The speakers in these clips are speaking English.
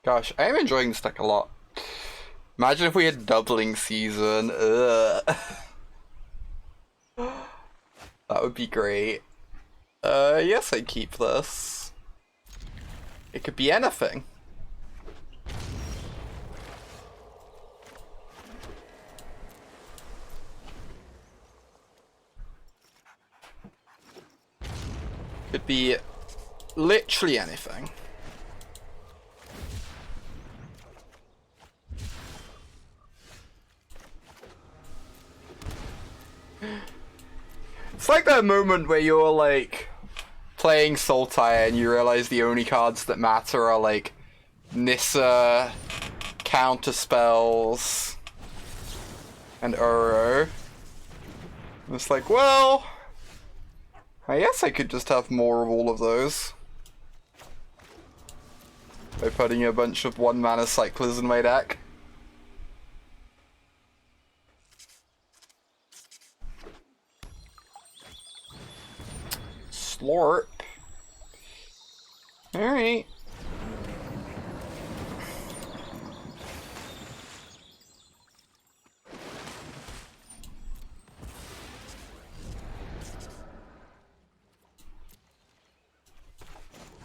Gosh, I am enjoying this deck a lot. Imagine if we had doubling season. Ugh. That would be great. Yes, I keep this. It could be anything. Could be literally anything. It's like that moment where you're like playing Sultai and you realize the only cards that matter are like Nissa, counter spells, and Uro. And it's like, well, I guess I could just have more of all of those by putting a bunch of 1-mana cyclers in my deck. Slurp. Alright.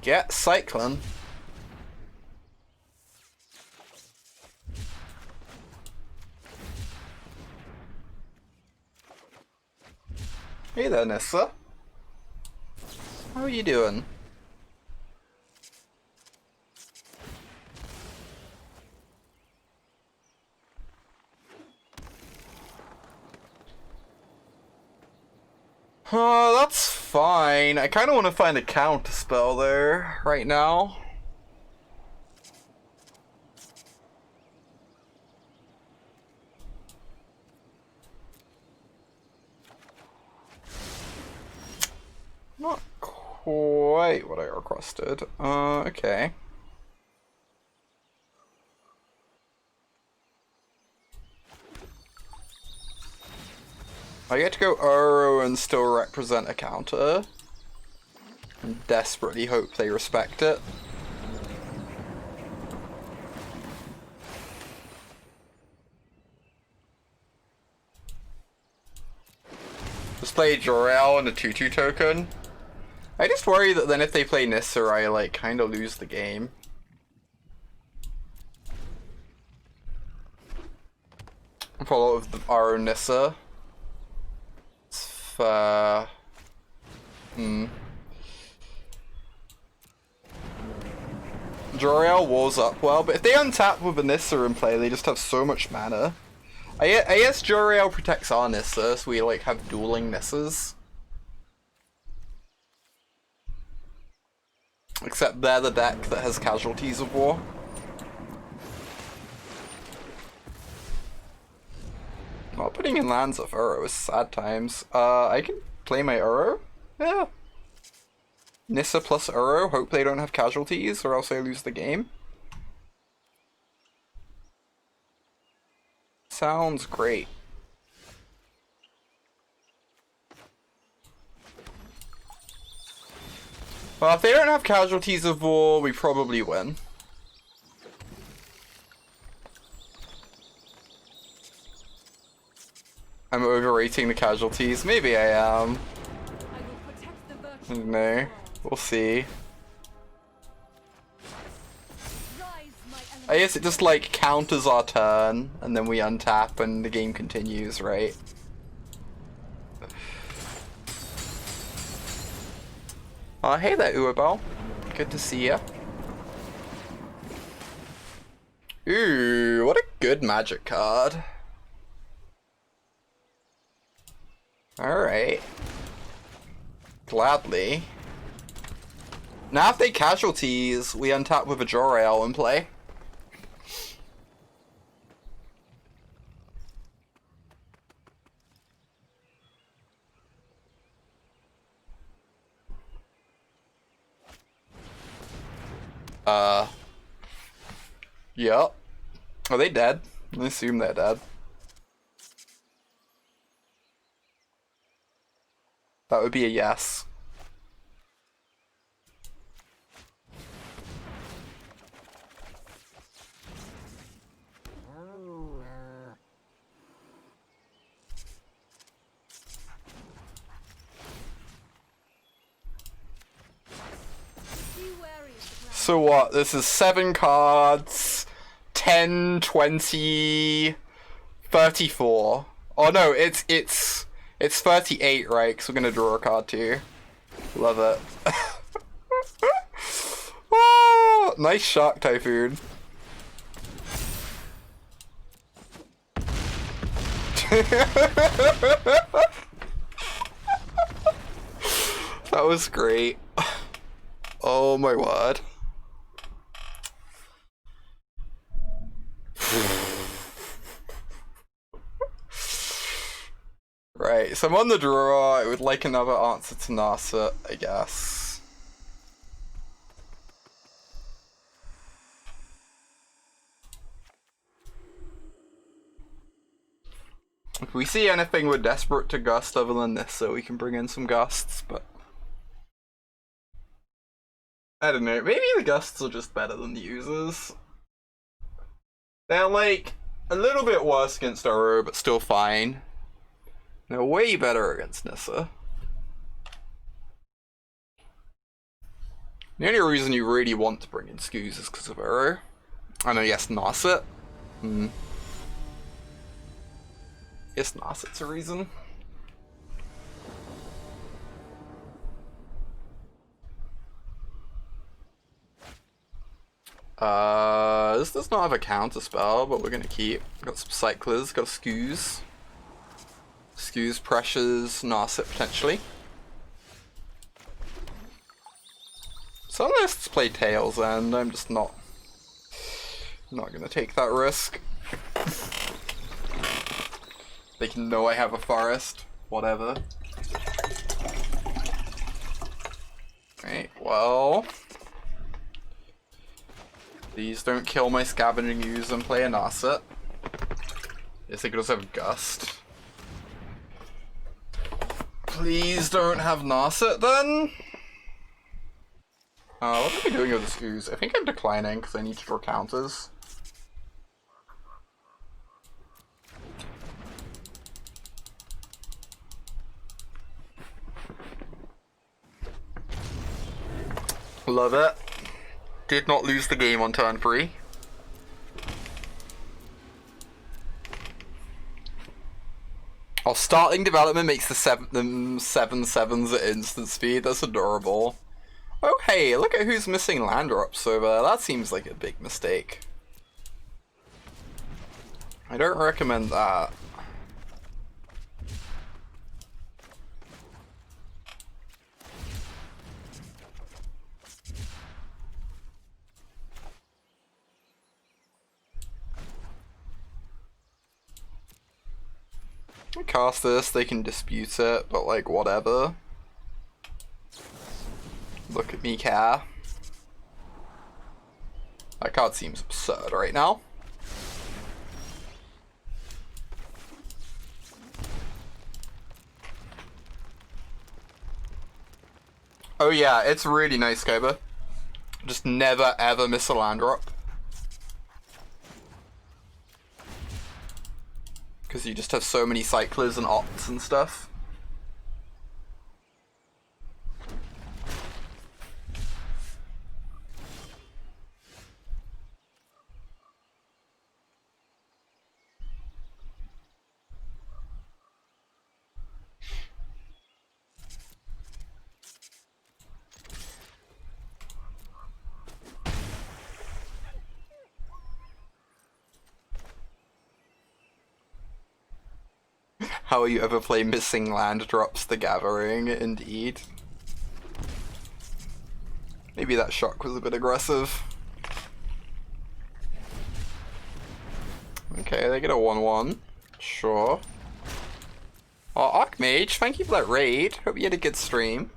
Get Cyclone. Hey there, Nissa. How are you doing? That's fine. I kind of want to find a counter spell there right now. Not quite what I requested. Okay. I get to go Uro and still represent a counter. And desperately hope they respect it. Just play Jolrael and a 2/2 token. I just worry that then if they play Nissa, I like kind of lose the game. Follow with our own Nissa. It's Jolrael walls up well, but if they untap with a Nissa in play, they just have so much mana. I guess Jolrael protects our Nissa, so we like have dueling Nissas. Except they're the deck that has Casualties of War. Well, putting in lands of Uro is sad times. I can play my Uro? Yeah. Nissa plus Uro, hope they don't have Casualties, or else I lose the game. Sounds great. Well, if they don't have Casualties of War, we probably win. I'm overrating the casualties. Maybe I am. I don't know. We'll see. I guess it just like counters our turn, and then we untap and the game continues, right? Hey there, Uabel. Good to see ya. Ooh, what a good magic card. Alright. Gladly. Now if they casualties, we untap with a Jolrael and play. Yep. Are they dead? I assume they're dead. That would be a yes. So what? This is 7 cards, 10, 20, 34. Oh no, it's 38, right? Because we're gonna draw a card too. Love it. Oh, nice shock typhoon. That was great. Oh my word. Right, so I'm on the draw. I would like another answer to NASA, I guess. If we see anything, we're desperate to gust other than this, so we can bring in some gusts, but I don't know, maybe the gusts are just better than the users. They're like a little bit worse against Oro, but still fine. They're way better against Nissa. The only reason you really want to bring in Scoos is because of Oro. I know, yes, Narset. Yes, Narset's a reason. This does not have a counter spell, but we're gonna keep. Got some cyclers, got Scoos. Scoos pressures Narset potentially. Some lists play Tails, and I'm just not gonna take that risk. They can know I have a forest, whatever. Right, well, please don't kill my Scavenging Ooze and play a Narset. Yes, they could also have Gust. Please don't have Narset then. What am I doing with this Ooze? I think I'm declining because I need to draw counters. Love it. Did not lose the game on turn 3. Oh, starting development makes the 7/7s at instant speed. That's adorable. Oh hey, look at who's missing land drops over there. That seems like a big mistake. I don't recommend that. I cast this, they can dispute it, but like whatever. Look at me care. That card seems absurd right now. Oh yeah, it's really nice, Kyber. Just never ever miss a land drop. Because you just have so many cyclers and opts and stuff. How will you ever play missing land drops the gathering? Indeed. Maybe that shock was a bit aggressive. Okay, they get a 1/1. Sure. Oh, Archmage, thank you for that raid. Hope you had a good stream.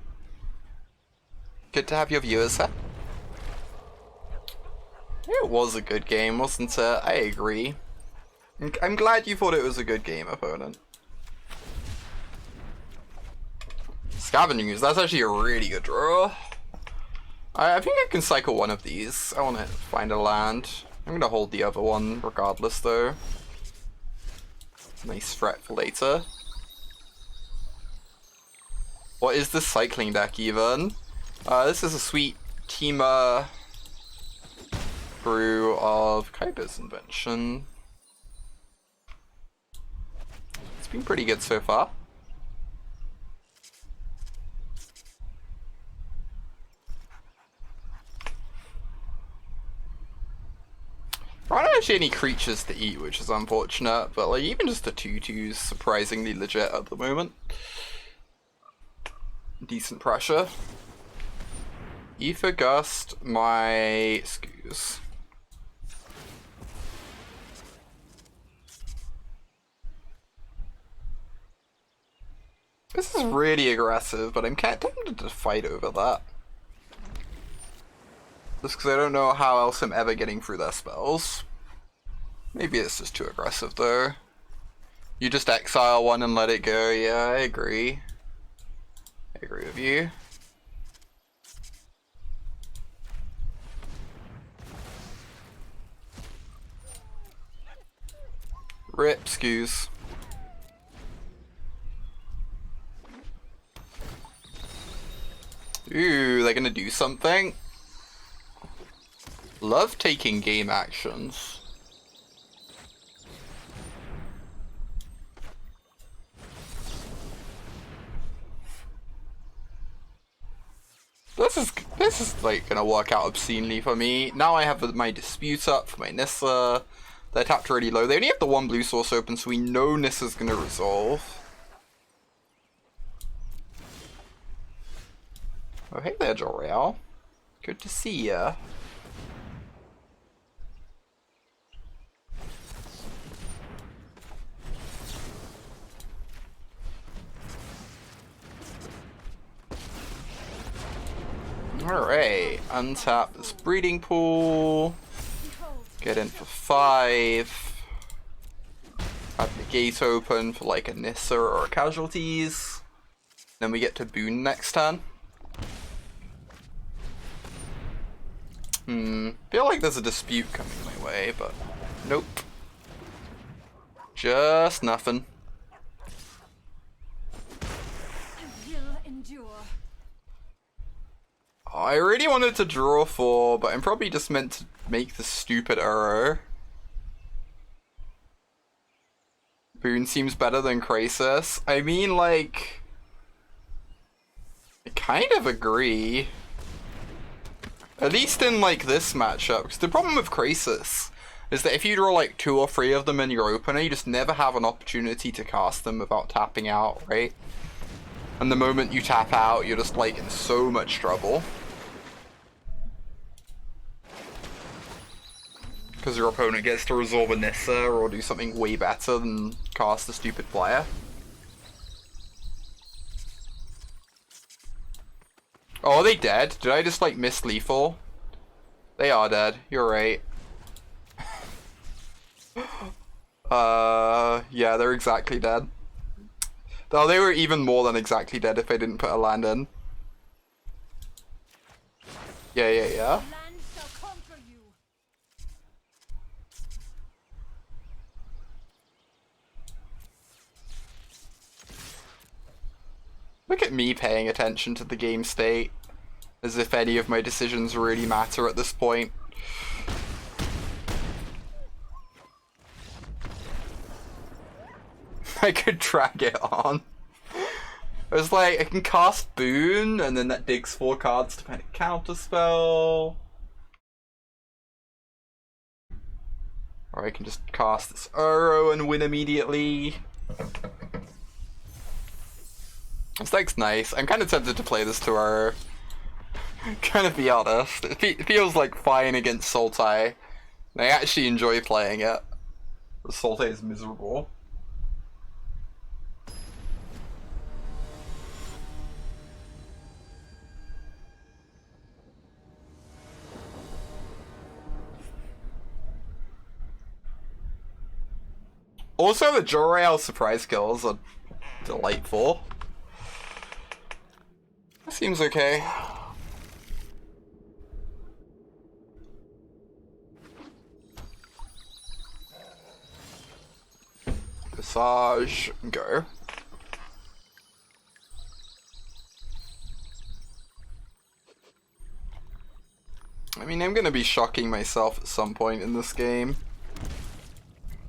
Good to have your viewers here. It was a good game, wasn't it? I agree. I'm glad you thought it was a good game, opponent. Scavenging Ooze, that's actually a really good draw. I think I can cycle one of these. I want to find a land. I'm going to hold the other one regardless though. Nice threat for later. What is this cycling deck even? This is a sweet Temur Brew of Kaiba's invention. It's been pretty good so far. I don't actually any creatures to eat, which is unfortunate, but like even just the 2/2's surprisingly legit at the moment. Decent pressure. Ether Gust, my Scoos. This is really aggressive, but I'm kind of tempted to fight over that. Just because I don't know how else I'm ever getting through their spells. Maybe it's just too aggressive though. You just exile one and let it go. Yeah, I agree. I agree with you. Rip, Scoos. Ooh, they're gonna do something? Love taking game actions. This is like gonna work out obscenely for me. Now I have my dispute up for my Nissa. They're tapped really low. They only have the one blue source open, so we know Nissa's gonna resolve. Oh hey there, Jolrael. Good to see ya. Alright, untap this breeding pool. Get in for 5. Have the gate open for like a Nissa or a casualties. Then we get to Boon next turn. Feel like there's a dispute coming my way, but nope. Just nothing. I really wanted to draw 4, but I'm probably just meant to make the stupid error. Boon seems better than Crisis. I mean, like, I kind of agree. At least in, like, this matchup. Because the problem with Crisis is that if you draw, like, 2 or 3 of them in your opener, you just never have an opportunity to cast them without tapping out, right? And the moment you tap out, you're just, like, in so much trouble. Because your opponent gets to resolve a Nissa or do something way better than cast a stupid player. Oh, are they dead? Did I just like miss lethal? They are dead, you're right. Yeah, they're exactly dead. Though they were even more than exactly dead if I didn't put a land in. Yeah. Look at me paying attention to the game state, as if any of my decisions really matter at this point. I could drag it on. I was like, I can cast Boon, and then that digs 4 cards to kind of counterspell. Or I can just cast this Uro and win immediately. This deck's nice. I'm kind of tempted to play this to our... Kind of be honest. It feels like fine against Sultai. I actually enjoy playing it. But Sultai is miserable. Also, the Jolrael surprise kills are delightful. That seems okay. Visage, go. I mean, I'm gonna be shocking myself at some point in this game.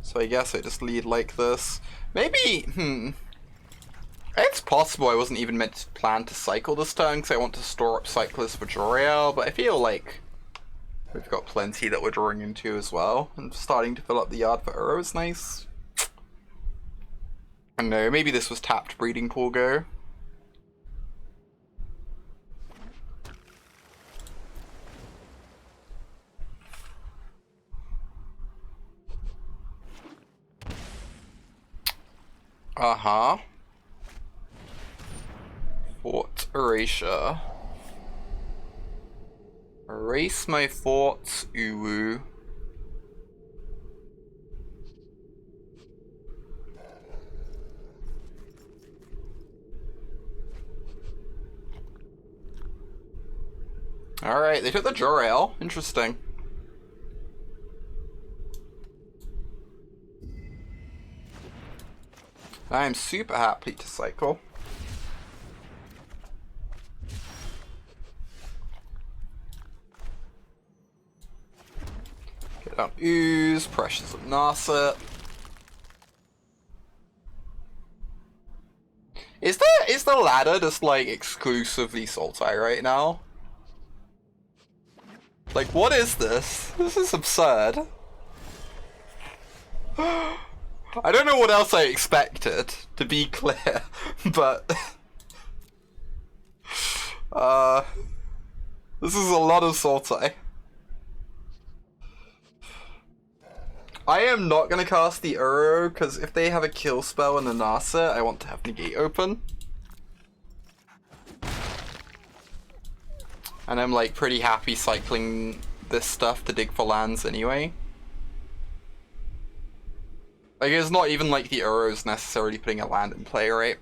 So I guess I just lead like this. Maybe, it's possible I wasn't even meant to plan to cycle this turn because I want to store up cyclists for Jolrael, but I feel like we've got plenty that we're drawing into as well. And starting to fill up the yard for Uro is nice. I don't know, maybe this was tapped breeding pool go. Uh-huh. Fort Erasure. Erase my forts, Uwu. Alright, they took the Jolrael. Interesting. I'm super happy to cycle. Get out Ooze, Precious of Narset. Is the ladder just like exclusively Sultai right now? Like, what is this? This is absurd. I don't know what else I expected, to be clear, but this is a lot of Sultai. I am not gonna cast the Uro, because if they have a kill spell in the Narset, I want to have Negate open. And I'm like pretty happy cycling this stuff to dig for lands anyway. Like, it's not even like the Uro's necessarily putting a land in play, right?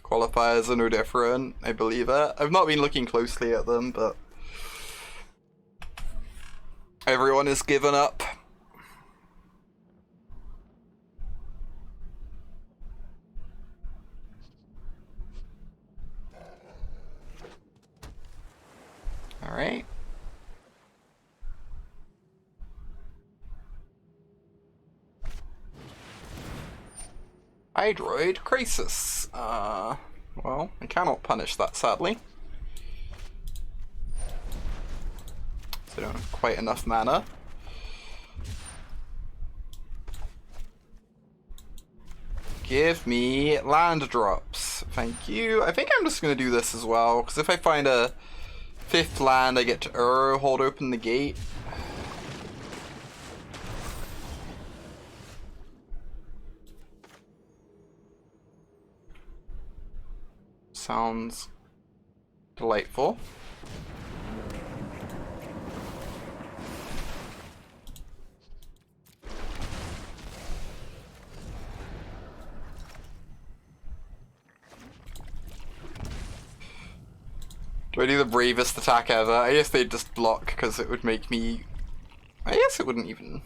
Qualifiers are no different, I believe it. I've not been looking closely at them, but everyone is given up. Alright. Hydroid Crisis. Well, I cannot punish that, sadly. So I don't have quite enough mana. Give me land drops. Thank you. I think I'm just going to do this as well, because if I find a 5th land, I get to Uro, hold open the gate. Sounds delightful. Do I do the bravest attack ever? I guess they'd just block because it would make me... I guess it wouldn't even...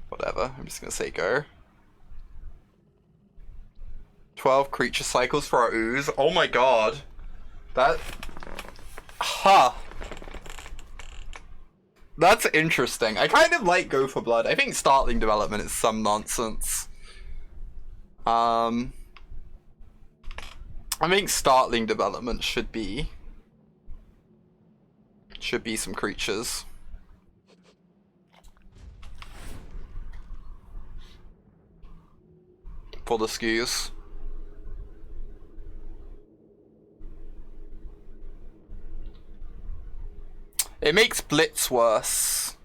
Whatever, I'm just gonna say go. 12 creature cycles for our ooze. Oh my god. That... Huh. That's interesting. I kind of like Go for Blood. I think Startling Development is some nonsense. I think Startling Development should be some creatures. For the skews. It makes Blitz worse.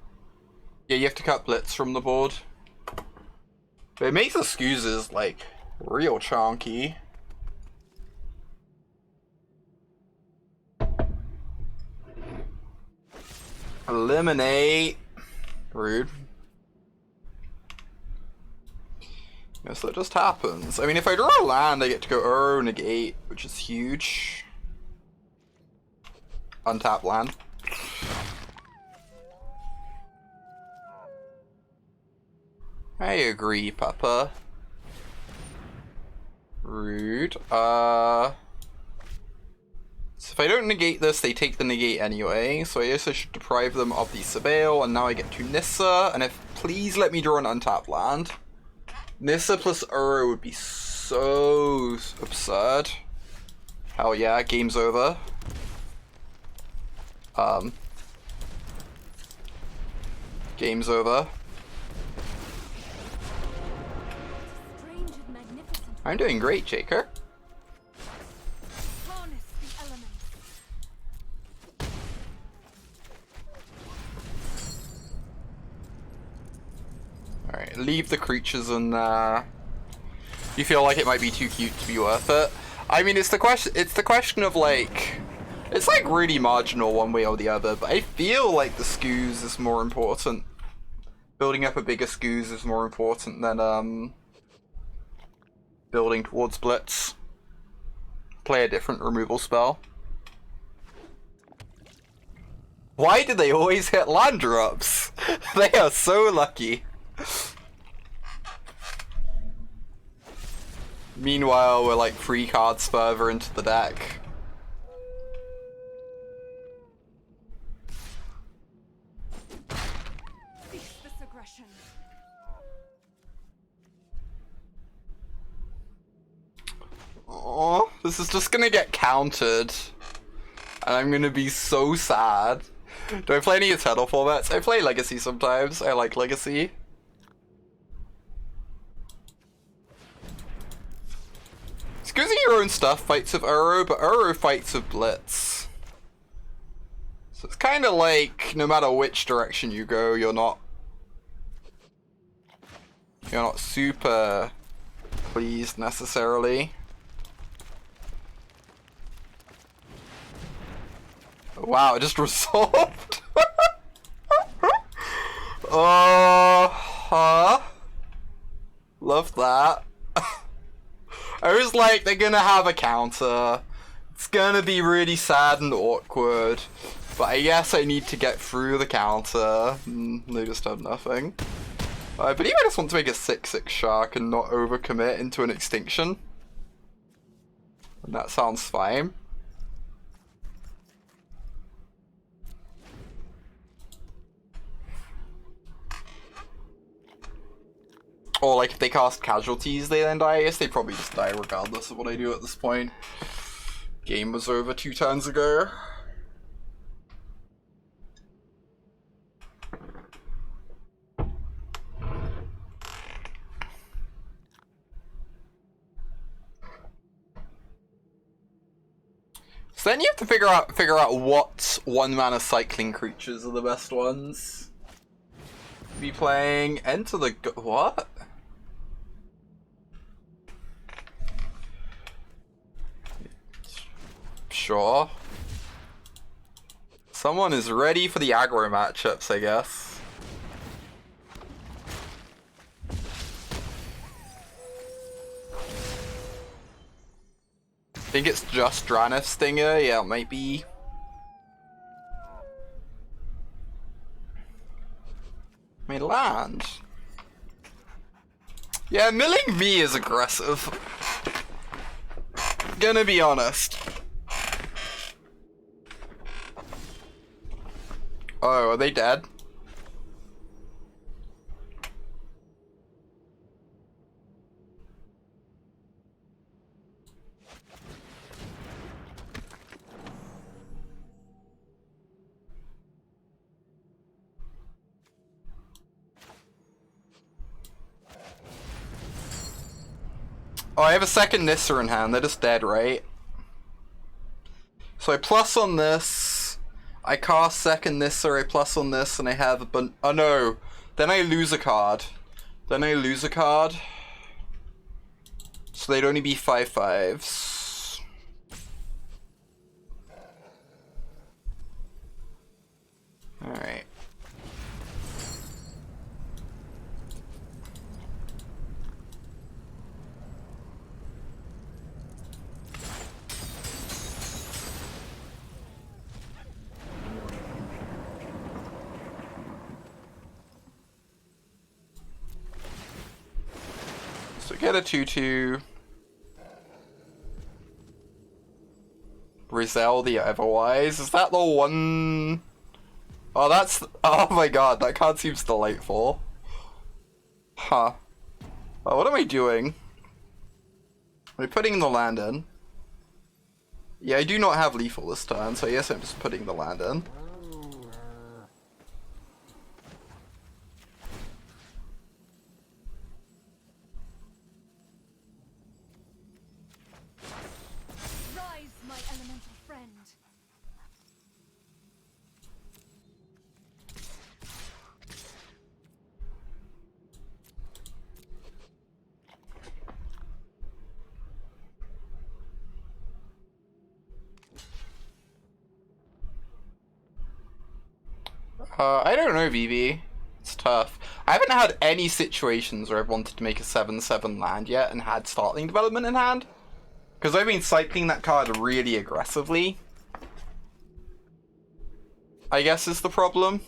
Yeah, you have to cut Blitz from the board. But it makes the skews like real chunky. Eliminate. Rude. Yeah, so it just happens. I mean, if I draw a land, I get to go Uro negate, which is huge. Untap land. I agree, Papa. Rude. So if I don't negate this, they take the negate anyway, so I guess I should deprive them of the Surveil, and now I get to Nissa, and if please let me draw an untapped land. Nissa plus Uro would be so absurd. Hell yeah, game's over. Game's over. I'm doing great, Jaker. Alright, leave the creatures in there. You feel like it might be too cute to be worth it? I mean, it's the question of like, it's like really marginal one way or the other, but I feel like the scoos is more important. Building up a bigger scoos is more important than building towards blitz. Play a different removal spell. Why do they always hit land drops? They are so lucky. Meanwhile, we're like 3 cards further into the deck. Oh, this is just gonna get countered. And I'm gonna be so sad. Do I play any Eternal formats? I play Legacy sometimes. I like Legacy. Excusing your own stuff fights with Uro, but Uro fights with Blitz. So it's kind of like, no matter which direction you go, you're not super pleased necessarily. Wow, it just resolved. Love that. I was like, they're gonna have a counter. It's gonna be really sad and awkward. But I guess I need to get through the counter. They just had nothing. I believe I just want to make a 6/6 shark and not overcommit into an extinction. And that sounds fine. Or like if they cast casualties, they then die. I guess they probably just die regardless of what I do at this point. Game was over 2 turns ago. So then you have to figure out what 1-mana cycling creatures are the best ones. Be playing Enter the what? Sure. Someone is ready for the aggro matchups, I guess. I think it's just Dranith Stinger. Yeah, it might be. My land. Yeah, milling me is aggressive. Gonna be honest. Oh, are they dead? Oh, I have a second Nissa in hand. They're just dead, right? So I plus on this. I cast second Nissa, I plus on this, and I have a bunch. Oh no! Then I lose a card. So they'd only be 5/5s. Alright. Get a 2/2. Rizal the Everwise. Is that the one? Oh, that's. Oh my god, that card seems delightful. Huh. Oh, what am I doing? Am I putting the land in? Yeah, I do not have lethal this turn, so yes, I'm just putting the land in. Rise, my elemental friend. I don't know, Vivi. It's tough. I haven't had any situations where I've wanted to make a 7/7 land yet and had startling development in hand. Because I've been cycling that card really aggressively. I guess is the problem.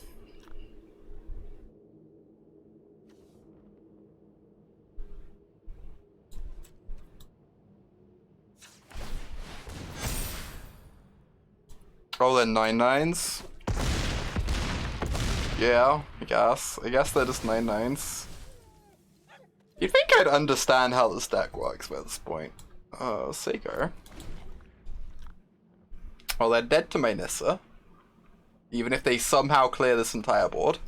Oh, they're 9/9s. Yeah, I guess. I guess they're just 9/9s. You'd think I'd understand how this deck works by this point. Seiko. Well, they're dead to my Nissa. Even if they somehow clear this entire board.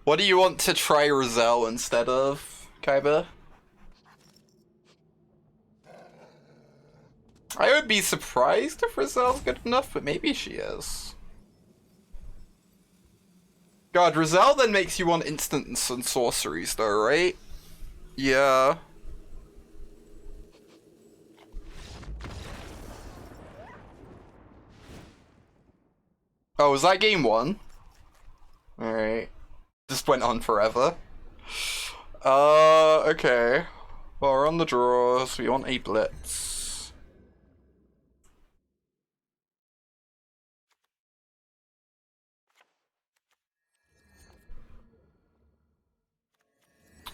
What do you want to try Rizal instead of, Kaiba? I would be surprised if Rizal's good enough, but maybe she is. God, Rizal then makes you want instants and sorceries though, right? Yeah. Oh, was that game 1? Alright. Just went on forever. Okay. Well, we're on the draws. We want a blitz.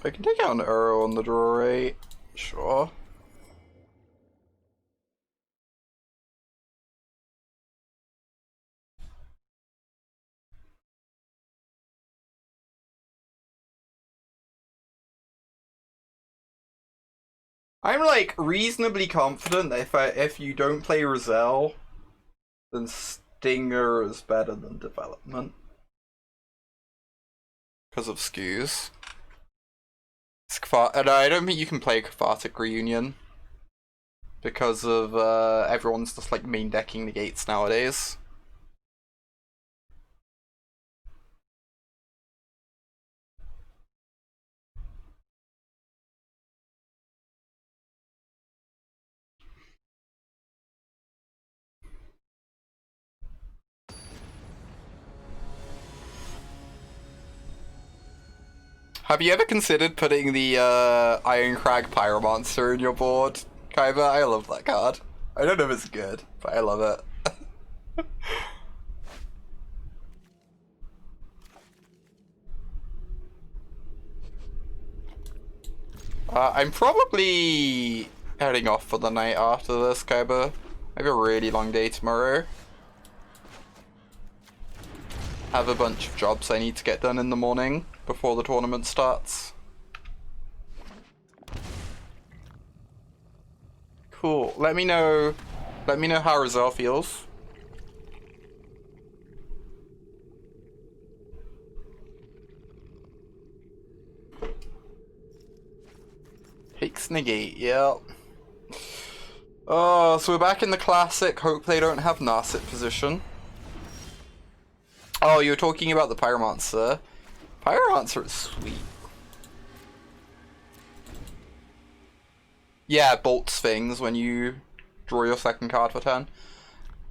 I can take out an arrow on the draw, right? Sure. I'm like reasonably confident that if you don't play Rizal, then Stinger is better than Development. Because of skews. No, I don't think you can play Cathartic Reunion. Because of everyone's just like main decking negates nowadays. Have you ever considered putting the Iron Crag Pyromancer in your board, Kaiba? I love that card. I don't know if it's good, but I love it. I'm probably heading off for the night after this, Kaiba. I have a really long day tomorrow. Have a bunch of jobs I need to get done in the morning before the tournament starts. Cool. Let me know how Rizal feels. Takes negate, yeah. Oh, so we're back in the classic. Hope they don't have Narset position. Oh, you were talking about the Pyromancer. Pyromancer is sweet. Yeah, bolts things when you draw your second card for turn.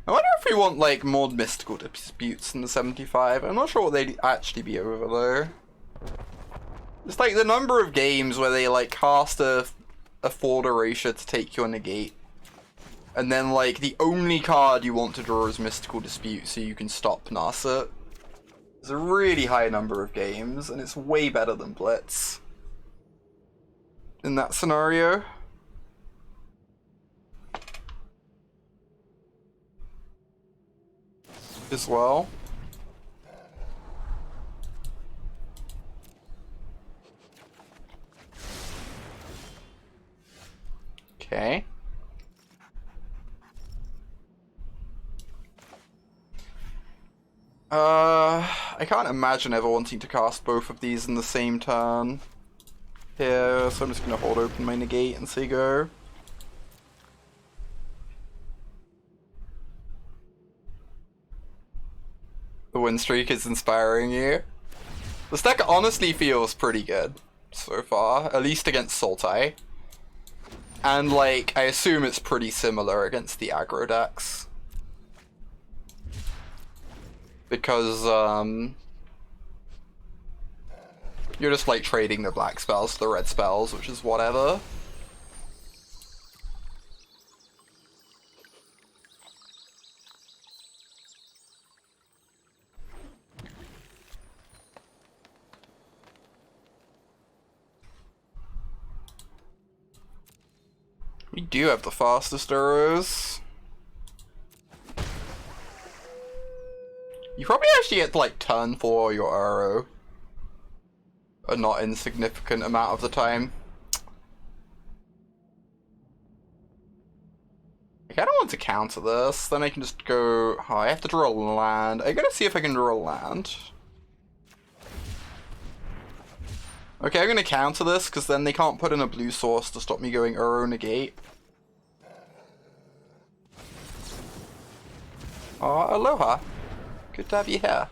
I wonder if we want like more mystical disputes in the 75. I'm not sure what they'd actually be over though. It's like the number of games where they like cast a Ford Erasure to take your negate. And then like the only card you want to draw is Mystical Dispute so you can stop Narset. It's a really high number of games and it's way better than Blitz. In that scenario. As well. Okay. I can't imagine ever wanting to cast both of these in the same turn here, so I'm just gonna hold open my negate and say go. The win streak is inspiring you. This deck honestly feels pretty good so far, at least against Sultai. And like, I assume it's pretty similar against the aggro decks. Because, you're just like trading the black spells to the red spells, which is whatever. We do have the fastest arrows. You probably actually get to like turn 4 your arrow a not insignificant amount of the time. I kinda want to counter this, then I can just go... Oh, I have to draw a land. I gotta see if I can draw a land. Okay, I'm gonna counter this, because then they can't put in a blue source to stop me going Uro negate. Oh, aloha. Good to have you here.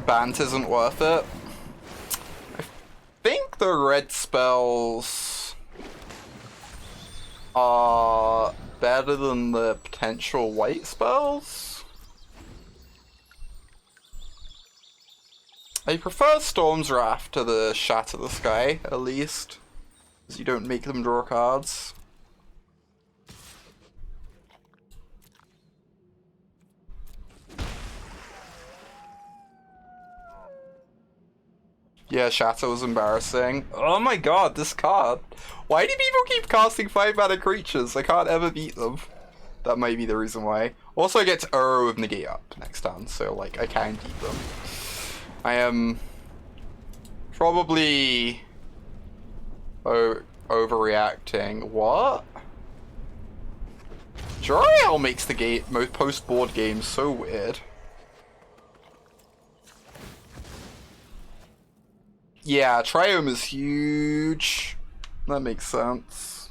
Bant isn't worth it. I think the red spells are better than the potential white spells. I prefer Storm's Wrath to the Shatter the Sky, at least, because you don't make them draw cards. Yeah, Shatter was embarrassing. Oh my god, this card. Why do people keep casting 5-mana creatures? I can't ever beat them. That might be the reason why. Also, I get to Uro with Negate up next turn, so like I can beat them. I am probably overreacting. What? Jolrael makes the most post-board games so weird. Yeah, Triome is huge. That makes sense.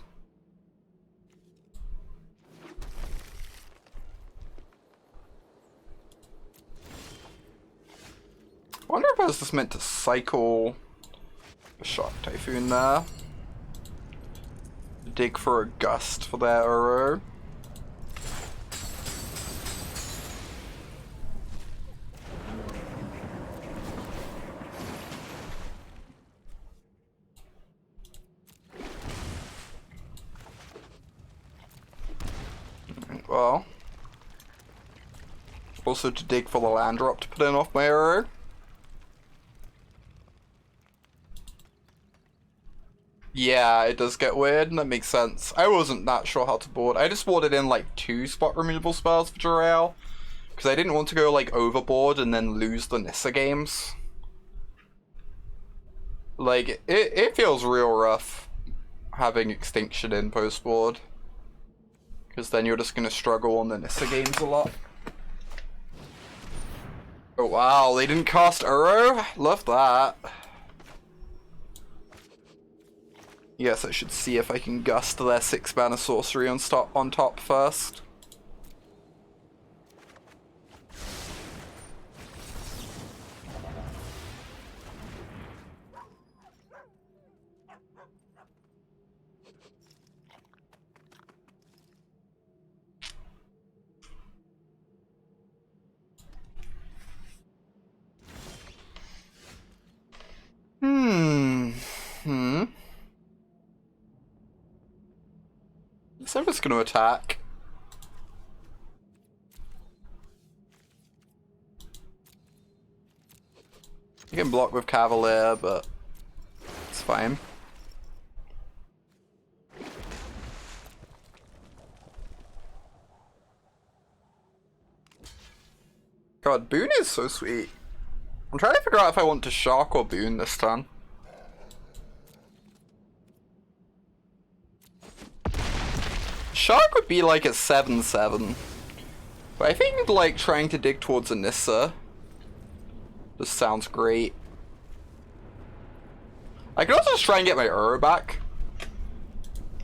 I wonder if I was just meant to cycle a Shock Typhoon there. Dig for a Gust for that Uro. Well, also to dig for the land drop to put in off my arrow. Yeah, it does get weird, and that makes sense. I wasn't that sure how to board. I just boarded in like 2 spot removal spells for Jolrael, because I didn't want to go like overboard and then lose the Nissa games. Like, it feels real rough having Extinction in post board. Because then you're just going to struggle on the Nissa games a lot. Oh wow, they didn't cast Uro? Love that. Yes, I should see if I can Gust their 6-mana sorcery on top first. So I'm just gonna attack. You can block with Cavalier, but it's fine. God, Boon is so sweet. I'm trying to figure out if I want to Shark or Boon this turn. Shark would be like a 7/7. But I think like trying to dig towards a Nissa just sounds great. I could also just try and get my Uro back.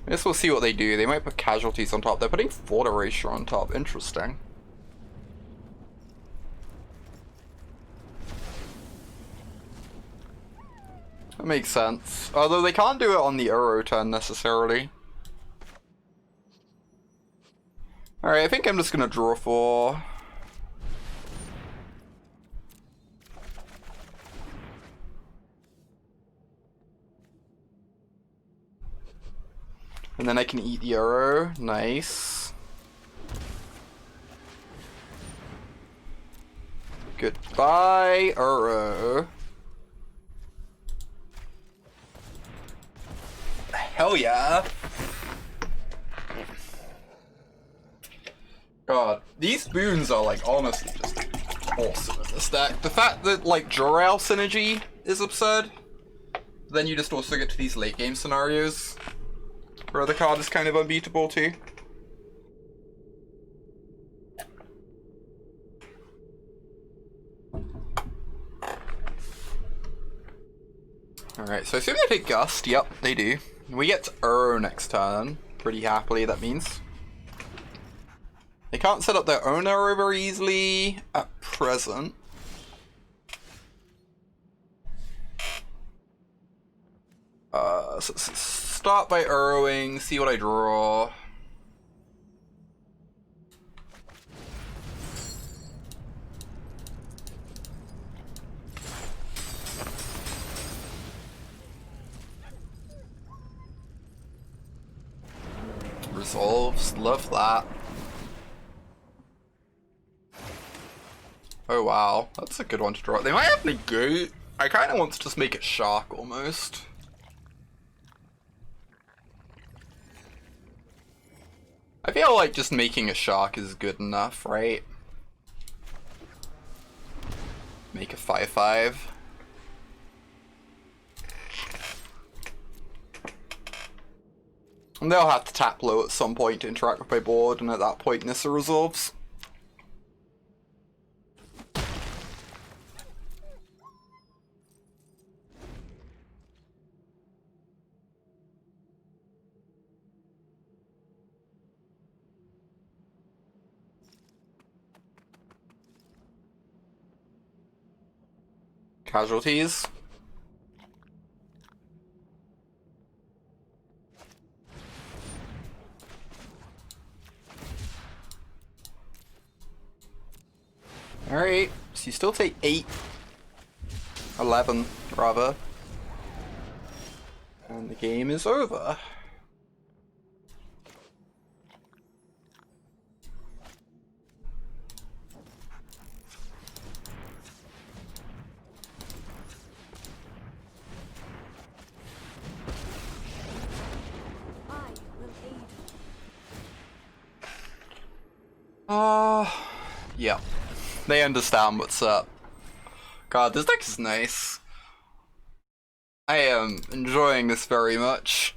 I guess we'll see what they do. They might put casualties on top. They're putting Fort Erasure on top. Interesting. That makes sense. Although they can't do it on the Uro turn necessarily. Alright, I think I'm just gonna draw 4. And then I can eat the Uro. Nice. Goodbye, Uro. Hell yeah. God, these boons are like honestly just awesome in this deck. The fact that like Jolrael synergy is absurd. Then you just also get to these late game scenarios where the card is kind of unbeatable too. Alright, so I assume they take Gust. Yep, they do. We get to Uro next turn. Pretty happily, that means. They can't set up their own Uro very easily at present. So start by Uroing, see what I draw. Resolves, love that. Oh wow, that's a good one to draw. They might have Negate. I kind of want to just make it Shark almost. I feel like just making a Shark is good enough, right? Make a 5/5. And they'll have to tap low at some point to interact with my board, and at that point Nissa resolves. Casualties. Alright, so you still take 8. 11, rather. And the game is over. Yeah. They understand what's up. God, this deck is nice. I am enjoying this very much.